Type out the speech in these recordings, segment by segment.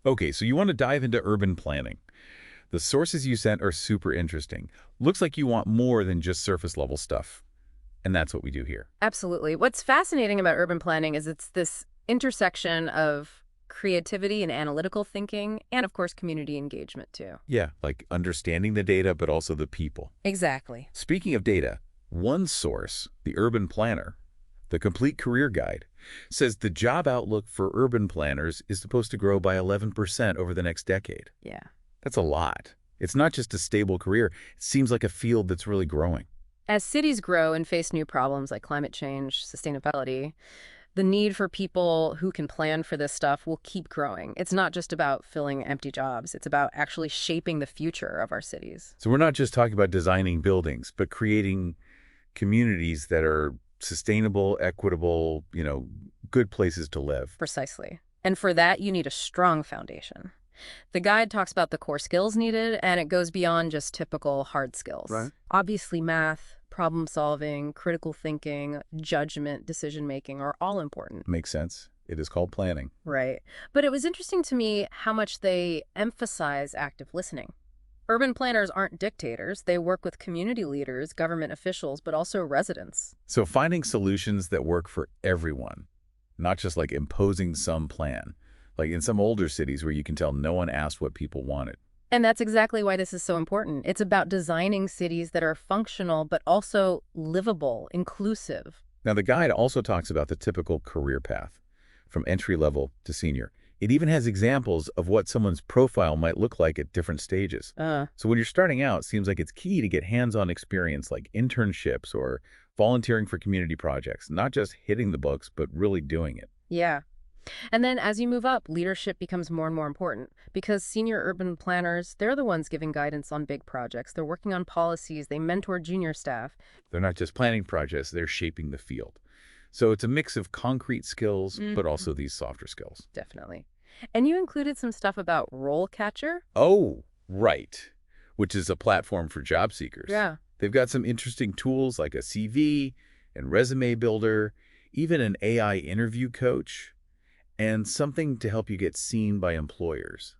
Okay, so you want to dive into urban planning. The sources you sent are super interesting. Looks like you want more than just surface level stuff. And that's what we do here. Absolutely. What's fascinating about urban planning is it's this intersection of creativity and analytical thinking, and of course, community engagement too. Yeah, like understanding the data, but also the people. Exactly. Speaking of data, one source, the Urban Planner, the complete career guide, says the job outlook for urban planners is supposed to grow by 11% over the next decade. Yeah. That's a lot. It's not just a stable career. It seems like a field that's really growing. As cities grow and face new problems like climate change, sustainability, the need for people who can plan for this stuff will keep growing. It's not just about filling empty jobs. It's about actually shaping the future of our cities. So we're not just talking about designing buildings, but creating communities that are sustainable, equitable, good places to live. Precisely. And for that, you need a strong foundation. The guide talks about the core skills needed, and it goes beyond just typical hard skills. Right. Obviously, math, problem solving, critical thinking, judgment, decision making are all important. Makes sense. It is called planning. Right. But it was interesting to me how much they emphasize active listening. Urban planners aren't dictators. They work with community leaders, government officials, but also residents. So finding solutions that work for everyone, not just like imposing some plan, like in some older cities where you can tell no one asked what people wanted. And that's exactly why this is so important. It's about designing cities that are functional, but also livable, inclusive. Now, the guide also talks about the typical career path, from entry level to senior. It even has examples of what someone's profile might look like at different stages. So when you're starting out, it seems like it's key to get hands-on experience like internships or volunteering for community projects, not just hitting the books, but really doing it. Yeah. And then as you move up, leadership becomes more and more important because senior urban planners, they're the ones giving guidance on big projects. They're working on policies, they mentor junior staff. They're not just planning projects, they're shaping the field. So it's a mix of concrete skills, but also these softer skills. Definitely. And you included some stuff about RoleCatcher? Oh, right. Which is a platform for job seekers. Yeah. They've got some interesting tools like a CV and resume builder, even an AI interview coach, and something to help you get seen by employers,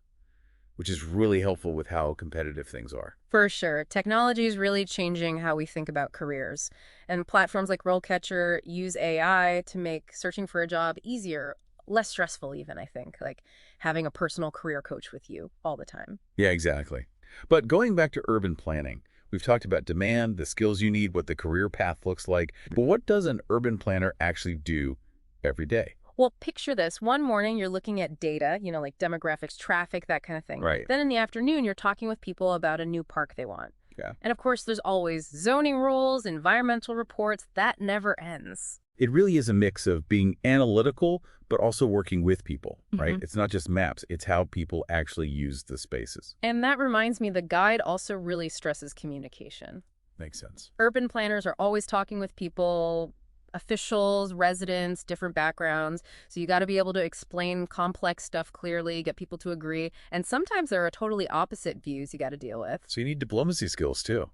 which is really helpful with how competitive things are. For sure. Technology is really changing how we think about careers. And platforms like RoleCatcher use AI to make searching for a job easier, less stressful even, I think, like having a personal career coach with you all the time. Yeah, exactly. But going back to urban planning, we've talked about demand, the skills you need, what the career path looks like. But what does an urban planner actually do every day? Well, picture this. One morning, you're looking at data, like demographics, traffic, that kind of thing. Right. Then in the afternoon, you're talking with people about a new park they want. Yeah. And of course, there's always zoning rules, environmental reports. That never ends. It really is a mix of being analytical, but also working with people, right? It's not just maps, it's how people actually use the spaces. And that reminds me, the guide also really stresses communication. Makes sense. Urban planners are always talking with people, officials, residents, different backgrounds. So you got to be able to explain complex stuff clearly, get people to agree. And sometimes there are totally opposite views you got to deal with. So you need diplomacy skills too.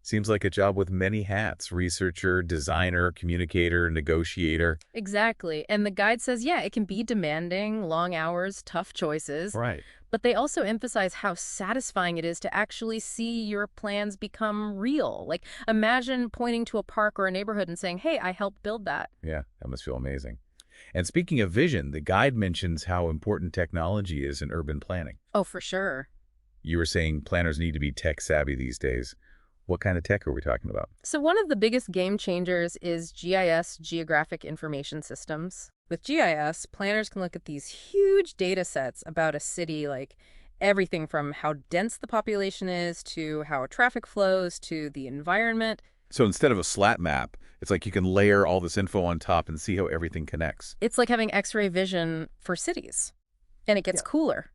Seems like a job with many hats: researcher, designer, communicator, negotiator. Exactly. And the guide says, yeah, it can be demanding, long hours, tough choices. Right. But they also emphasize how satisfying it is to actually see your plans become real. Like, imagine pointing to a park or a neighborhood and saying, hey, I helped build that. Yeah, that must feel amazing. And speaking of vision, the guide mentions how important technology is in urban planning. Oh, for sure. You were saying planners need to be tech savvy these days. What kind of tech are we talking about? So one of the biggest game changers is GIS, Geographic Information Systems. With GIS, planners can look at these huge data sets about a city, like everything from how dense the population is to how traffic flows to the environment. So instead of a slat map, it's like you can layer all this info on top and see how everything connects. It's like having X-ray vision for cities. And it gets cooler.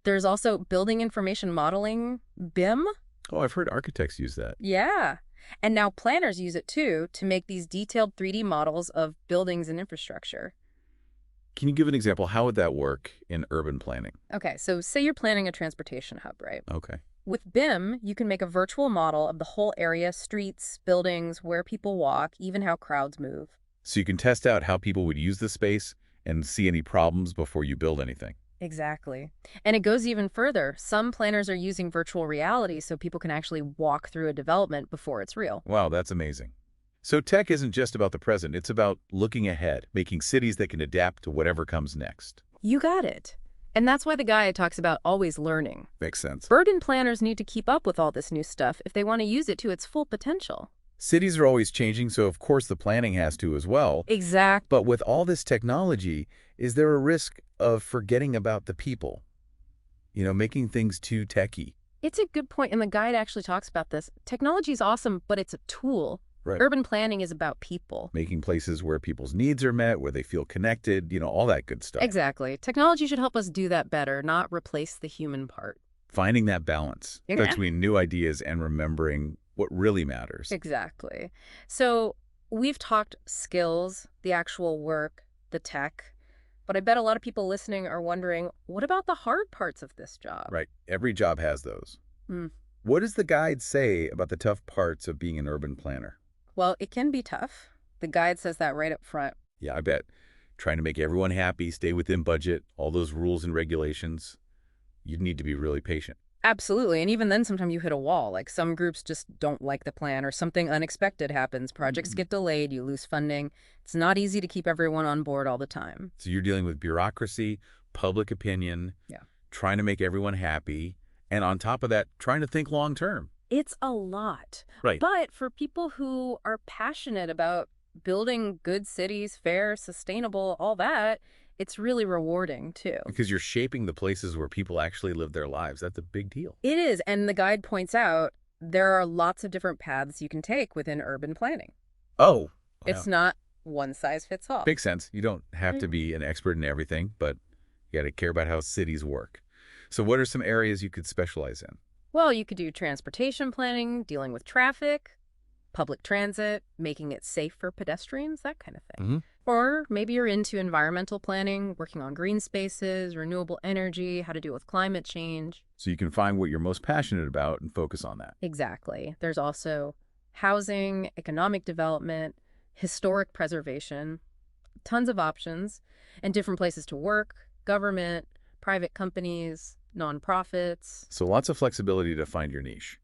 There's also building information modeling, BIM. Oh, I've heard architects use that. Yeah. And now planners use it too to make these detailed 3D models of buildings and infrastructure. Can you give an example? How would that work in urban planning? Okay, so say you're planning a transportation hub, right? Okay. With BIM, you can make a virtual model of the whole area, streets, buildings, where people walk, even how crowds move. So you can test out how people would use the space and see any problems before you build anything. Exactly. And it goes even further. Some planners are using virtual reality so people can actually walk through a development before it's real. Wow, that's amazing. So tech isn't just about the present, it's about looking ahead, making cities that can adapt to whatever comes next. You got it. And that's why the guide talks about always learning. Makes sense. Urban planners need to keep up with all this new stuff if they want to use it to its full potential. Cities are always changing, so of course the planning has to as well. Exactly. But with all this technology, is there a risk of forgetting about the people? Making things too techy. It's a good point, and the guide actually talks about this. Technology is awesome, but it's a tool. Right. Urban planning is about people. Making places where people's needs are met, where they feel connected, all that good stuff. Exactly. Technology should help us do that better, not replace the human part. Finding that balance between new ideas and remembering what really matters. Exactly. So we've talked skills, the actual work, the tech, but I bet a lot of people listening are wondering, what about the hard parts of this job? Right. Every job has those. Mm. What does the guide say about the tough parts of being an urban planner? Well, it can be tough. The guide says that right up front. Yeah, I bet. Trying to make everyone happy, stay within budget, all those rules and regulations. You'd need to be really patient. Absolutely. And even then, sometimes you hit a wall. Like some groups just don't like the plan or something unexpected happens. Projects get delayed, you lose funding. It's not easy to keep everyone on board all the time. So you're dealing with bureaucracy, public opinion, trying to make everyone happy, and on top of that, trying to think long term. It's a lot. Right. But for people who are passionate about building good cities, fair, sustainable, all that, it's really rewarding, too. Because you're shaping the places where people actually live their lives. That's a big deal. It is. And the guide points out there are lots of different paths you can take within urban planning. Oh. It's not one size fits all. Makes sense. You don't have to be an expert in everything, but you got to care about how cities work. So what are some areas you could specialize in? Well, you could do transportation planning, dealing with traffic, public transit, making it safe for pedestrians, that kind of thing. Or maybe you're into environmental planning, working on green spaces, renewable energy, how to deal with climate change. So you can find what you're most passionate about and focus on that. Exactly. There's also housing, economic development, historic preservation, tons of options, and different places to work, government, private companies, nonprofits. So lots of flexibility to find your niche.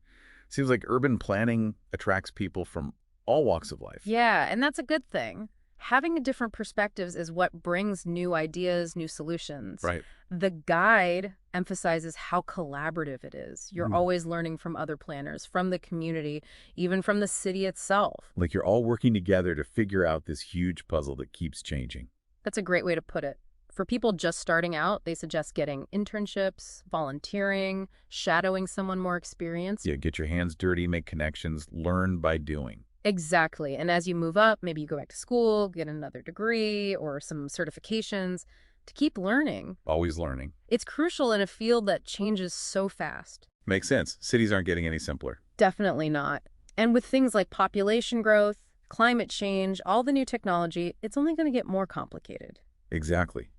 Seems like urban planning attracts people from all walks of life. Yeah, and that's a good thing. Having different perspectives is what brings new ideas, new solutions. Right. The guide emphasizes how collaborative it is. You're always learning from other planners, from the community, even from the city itself. Like you're all working together to figure out this huge puzzle that keeps changing. That's a great way to put it. For people just starting out, they suggest getting internships, volunteering, shadowing someone more experienced. Yeah, get your hands dirty, make connections, learn by doing. Exactly. And as you move up, maybe you go back to school, get another degree or some certifications to keep learning. Always learning. It's crucial in a field that changes so fast. Makes sense. Cities aren't getting any simpler. Definitely not. And with things like population growth, climate change, all the new technology, it's only going to get more complicated. Exactly.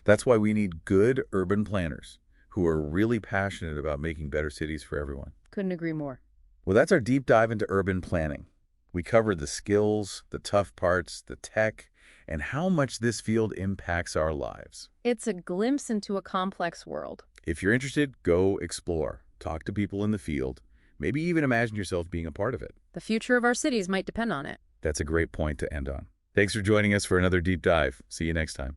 That's why we need good urban planners who are really passionate about making better cities for everyone. Couldn't agree more. Well, that's our deep dive into urban planning. We covered the skills, the tough parts, the tech, and how much this field impacts our lives. It's a glimpse into a complex world. If you're interested, go explore. Talk to people in the field. Maybe even imagine yourself being a part of it. The future of our cities might depend on it. That's a great point to end on. Thanks for joining us for another deep dive. See you next time.